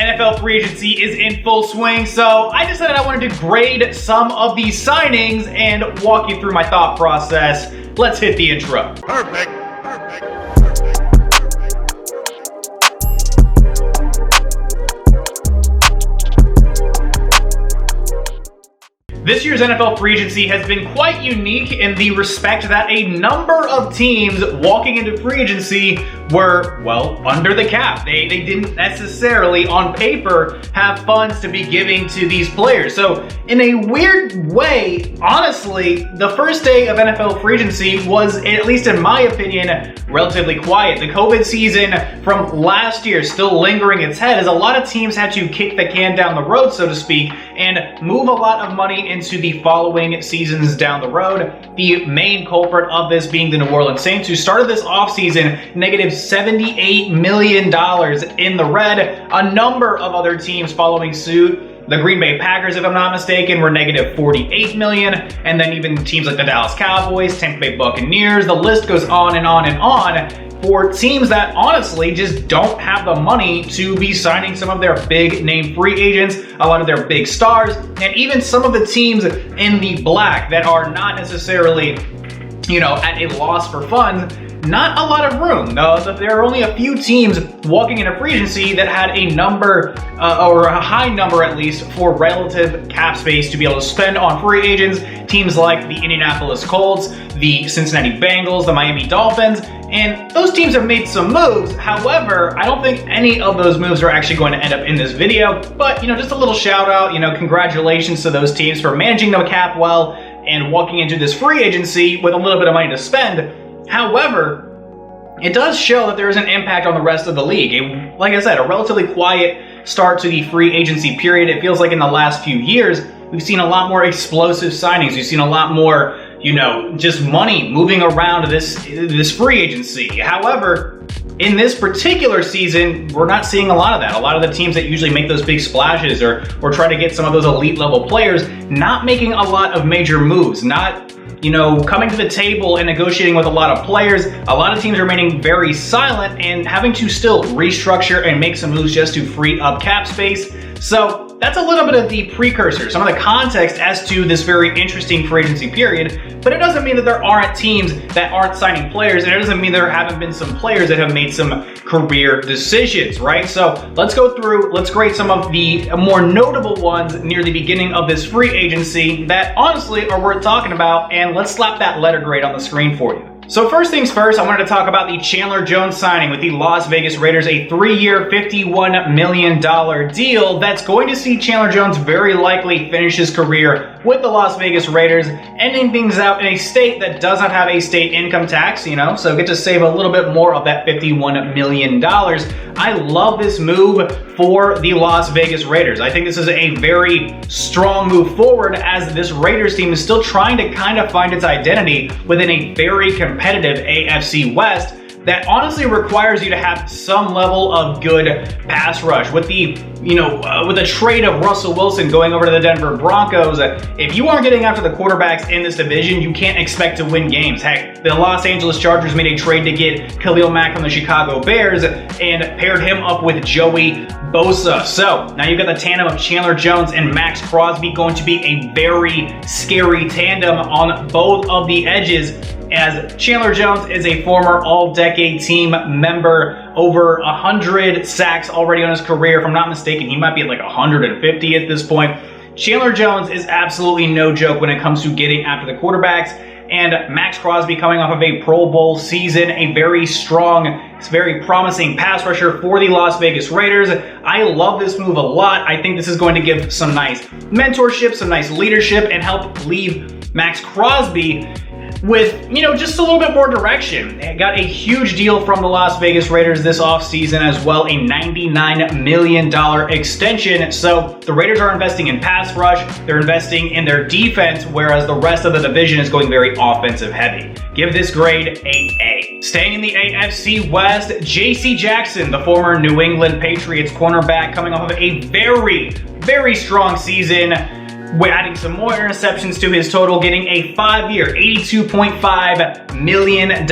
NFL free agency is in full swing, so I decided I wanted to grade some of these signings and walk you through my thought process. Let's hit the intro. Perfect. This year's NFL free agency has been quite unique in the respect that a number of teams walking into free agency were, well, under the cap. They didn't necessarily, on paper, have funds to be giving to these players. So, in a weird way, honestly, the first day of NFL free agency was, at least in my opinion, relatively quiet. The COVID season from last year still lingering its head as a lot of teams had to kick the can down the road, so to speak, and move a lot of money into the following seasons down the road. The main culprit of this being the New Orleans Saints, who started this offseason negative $78 million in the red. A number of other teams following suit. The Green Bay Packers, if I'm not mistaken, were negative $48 million. And then even teams like the Dallas Cowboys, Tampa Bay Buccaneers, the list goes on and on and on. For teams that honestly just don't have the money to be signing some of their big name free agents, a lot of their big stars, and even some of the teams in the black that are not necessarily, at a loss for funds. Not a lot of room. There are only a few teams walking into free agency that had a number, or a high number at least, for relative cap space to be able to spend on free agents. Teams like the Indianapolis Colts, the Cincinnati Bengals, the Miami Dolphins, and those teams have made some moves. However, I don't think any of those moves are actually going to end up in this video. But, just a little shout out, congratulations to those teams for managing the cap well and walking into this free agency with a little bit of money to spend. However, it does show that there is an impact on the rest of the league. Like I said, a relatively quiet start to the free agency period. It feels like in the last few years, we've seen a lot more explosive signings. We've seen a lot more, just money moving around this free agency. However, in this particular season, we're not seeing a lot of that. A lot of the teams that usually make those big splashes or try to get some of those elite level players, not making a lot of major moves, not coming to the table and negotiating with a lot of players. A lot of teams are remaining very silent and having to still restructure and make some moves just to free up cap space. So that's a little bit of the precursor, some of the context as to this very interesting free agency period. But it doesn't mean that there aren't teams that aren't signing players, and it doesn't mean there haven't been some players that have made some career decisions, right? So let's go through, let's grade some of the more notable ones near the beginning of this free agency that honestly are worth talking about, and let's slap that letter grade on the screen for you. So first things first, I wanted to talk about the Chandler Jones signing with the Las Vegas Raiders, a 3-year, $51 million deal that's going to see Chandler Jones very likely finish his career with the Las Vegas Raiders, ending things out in a state that does not have a state income tax, so get to save a little bit more of that $51 million. I love this move for the Las Vegas Raiders. I think this is a very strong move forward as this Raiders team is still trying to kind of find its identity within a very competitive AFC West that honestly requires you to have some level of good pass rush. With the, with the trade of Russell Wilson going over to the Denver Broncos, if you aren't getting after the quarterbacks in this division, you can't expect to win games. Heck, the Los Angeles Chargers made a trade to get Khalil Mack from the Chicago Bears and paired him up with Joey Bosa. So now you've got the tandem of Chandler Jones and Max Crosby going to be a very scary tandem on both of the edges, as Chandler Jones is a former all-decade team member, over 100 sacks already on his career. If I'm not mistaken, he might be at like 150 at this point. Chandler Jones is absolutely no joke when it comes to getting after the quarterbacks. And Max Crosby coming off of a Pro Bowl season, a very strong, very promising pass rusher for the Las Vegas Raiders. I love this move a lot. I think this is going to give some nice mentorship, some nice leadership, and help leave Max Crosby with, just a little bit more direction. It got a huge deal from the Las Vegas Raiders this offseason as well, a $99 million extension. So the Raiders are investing in pass rush, they're investing in their defense, whereas the rest of the division is going very offensive heavy. Give this grade an A. Staying in the AFC West, J.C. Jackson, the former New England Patriots cornerback, coming off of a very, very strong season. We're adding some more interceptions to his total, getting a 5-year, $82.5 million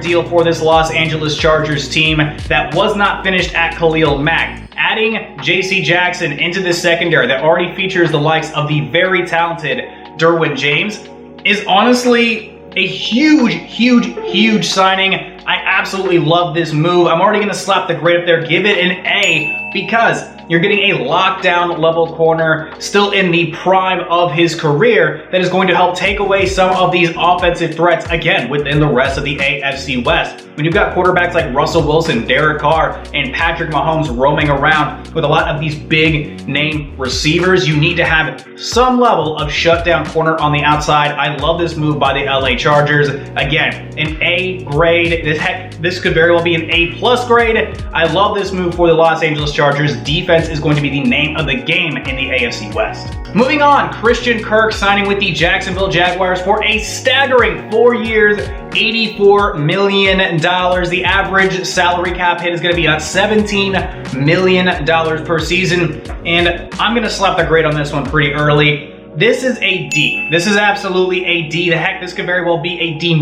deal for this Los Angeles Chargers team that was not finished at Khalil Mack. adding J.C. Jackson into this secondary that already features the likes of the very talented Derwin James is honestly a huge signing. I absolutely love this move. I'm already going to slap the grade up there, give it an A, because you're getting a lockdown level corner still in the prime of his career that is going to help take away some of these offensive threats, again, within the rest of the AFC West. When you've got quarterbacks like Russell Wilson, Derek Carr, and Patrick Mahomes roaming around with a lot of these big name receivers, you need to have some level of shutdown corner on the outside. I love this move by the LA Chargers. Again, an A grade. This could very well be an A+ grade. I love this move for the Los Angeles Chargers. Defense is going to be the name of the game in the AFC West. Moving on, Christian Kirk signing with the Jacksonville Jaguars for a staggering 4 years, $84 million. The average salary cap hit is going to be at $17 million per season, and I'm going to slap the grade on this one pretty early. This is a D. This is absolutely a D. This could very well be a D-.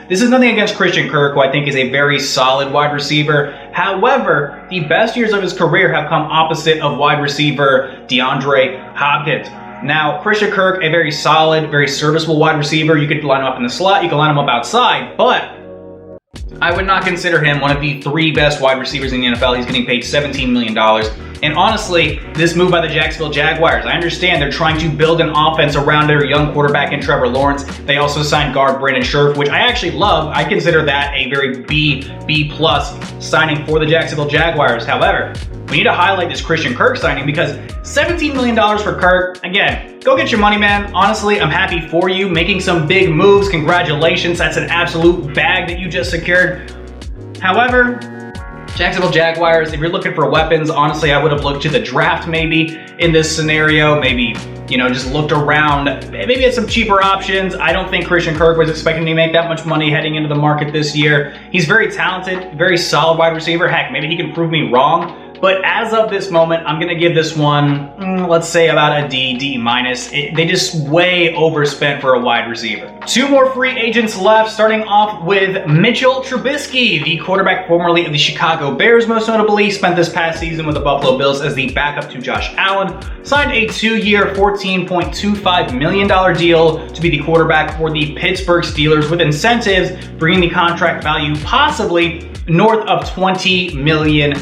This is nothing against Christian Kirk, who I think is a very solid wide receiver. However, the best years of his career have come opposite of wide receiver DeAndre Hopkins. Now, Christian Kirk, a very solid, very serviceable wide receiver. You could line him up in the slot, you can line him up outside, but I would not consider him one of the 3 best wide receivers in the NFL. He's getting paid $17 million. And honestly, this move by the Jacksonville Jaguars, I understand they're trying to build an offense around their young quarterback in Trevor Lawrence. They also signed guard Brandon Scherff, which I actually love. I consider that a very B+ signing for the Jacksonville Jaguars. However, we need to highlight this Christian Kirk signing because $17 million for Kirk, again, go get your money, man. Honestly, I'm happy for you making some big moves. Congratulations. That's an absolute bag that you just secured. However, Jacksonville Jaguars, if you're looking for weapons, honestly, I would have looked to the draft maybe in this scenario. Maybe, just looked around, maybe at some cheaper options. I don't think Christian Kirk was expecting to make that much money heading into the market this year. He's very talented, very solid wide receiver. Heck, maybe he can prove me wrong. But as of this moment, I'm going to give this one, let's say about a D, D-. They just way overspent for a wide receiver. 2 more free agents left, starting off with Mitchell Trubisky, the quarterback formerly of the Chicago Bears, most notably. Spent this past season with the Buffalo Bills as the backup to Josh Allen. Signed a 2-year, $14.25 million deal to be the quarterback for the Pittsburgh Steelers with incentives, bringing the contract value possibly north of $20 million.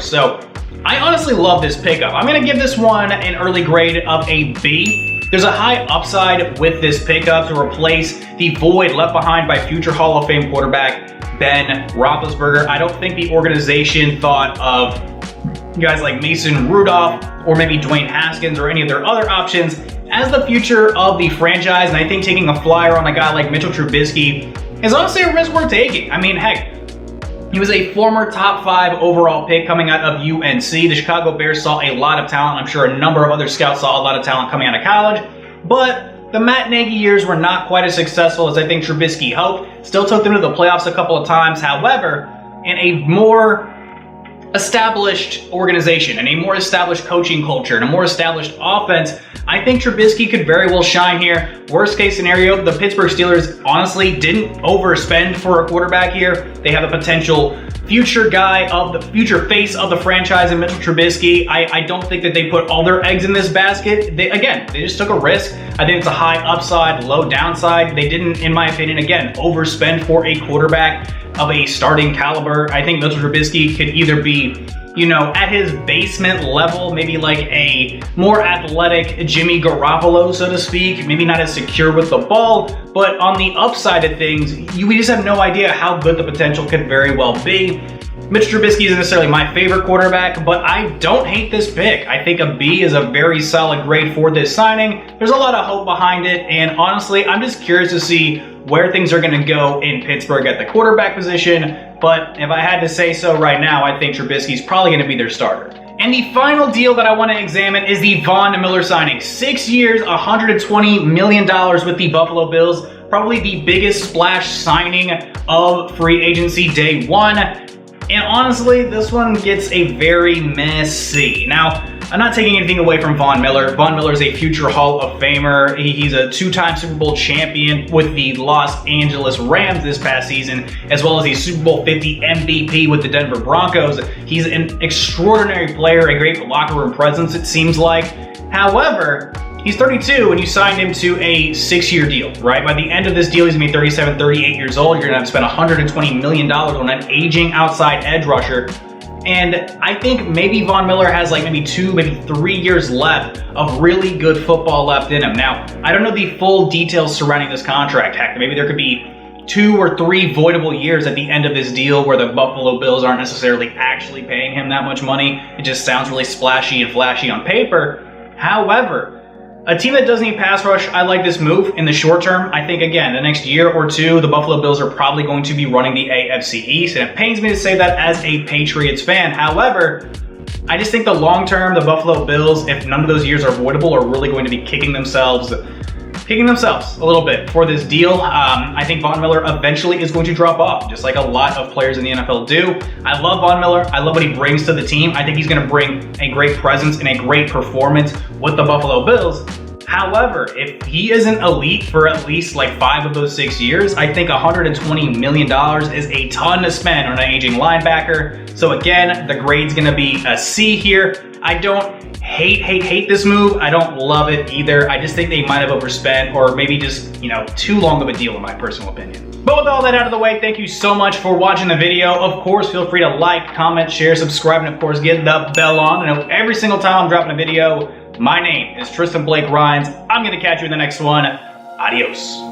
So I honestly love this pickup. I'm going to give this one an early grade of a B. There's a high upside with this pickup to replace the void left behind by future Hall of Fame quarterback Ben Roethlisberger. I don't think the organization thought of guys like Mason Rudolph or maybe Dwayne Haskins or any of their other options as the future of the franchise. And I think taking a flyer on a guy like Mitchell Trubisky is honestly a risk worth taking. I mean, heck, he was a former top 5 overall pick coming out of UNC. The Chicago Bears saw a lot of talent. I'm sure a number of other scouts saw a lot of talent coming out of college. But the Matt Nagy years were not quite as successful as I think Trubisky hoped. Still took them to the playoffs a couple of times. However, in a more established organization and a more established coaching culture and a more established offense, I think Trubisky could very well shine here. Worst case scenario, the Pittsburgh Steelers honestly didn't overspend for a quarterback here. They have a potential future guy of the future face of the franchise in Mitchell Trubisky. I don't think that they put all their eggs in this basket. They just took a risk. I think it's a high upside, low downside. They didn't, in my opinion, again, overspend for a quarterback of a starting caliber. I think Mitchell Trubisky could either be, at his basement level, maybe like a more athletic Jimmy Garoppolo, so to speak, maybe not as secure with the ball, but on the upside of things, we just have no idea how good the potential could very well be. Mitch Trubisky isn't necessarily my favorite quarterback, but I don't hate this pick. I think a B is a very solid grade for this signing. There's a lot of hope behind it, and honestly, I'm just curious to see where things are going to go in Pittsburgh at the quarterback position. But if I had to say so right now, I think Trubisky's probably going to be their starter. And the final deal that I want to examine is the Von Miller signing. 6 years, $120 million with the Buffalo Bills. Probably the biggest splash signing of free agency day one. And honestly, this one gets a very messy. Now, I'm not taking anything away from Von Miller. Von Miller is a future Hall of Famer. He's a two-time Super Bowl champion with the Los Angeles Rams this past season, as well as a Super Bowl 50 MVP with the Denver Broncos. He's an extraordinary player, a great locker room presence, it seems like. However, he's 32 and you signed him to a 6-year deal, right? By the end of this deal, he's gonna be 37, 38 years old. You're gonna have to spend $120 million on an aging outside edge rusher. And I think maybe Von Miller has like maybe 2, maybe 3 years left of really good football left in him. Now, I don't know the full details surrounding this contract. Heck, maybe there could be 2 or 3 voidable years at the end of this deal where the Buffalo Bills aren't necessarily actually paying him that much money. It just sounds really splashy and flashy on paper. However, a team that doesn't need pass rush, I like this move in the short term. I think, again, the next year or two, the Buffalo Bills are probably going to be running the AFC East, and it pains me to say that as a Patriots fan. However, I just think the long term, the Buffalo Bills, if none of those years are avoidable, are really going to be kicking themselves a little bit for this deal. I think Von Miller eventually is going to drop off, just like a lot of players in the NFL do. I love Von Miller. I love what he brings to the team. I think he's going to bring a great presence and a great performance with the Buffalo Bills. However, if he isn't elite for at least like 5 of those 6 years, I think $120 million is a ton to spend on an aging linebacker. So again, the grade's going to be a C here. I don't hate this move. I don't love it either. I just think they might have overspent, or maybe just, too long of a deal in my personal opinion. But with all that out of the way, thank you so much for watching the video. Of course, feel free to like, comment, share, subscribe, and of course, get the bell on. And every single time I'm dropping a video, my name is Tristan Blake Rines. I'm going to catch you in the next one. Adios.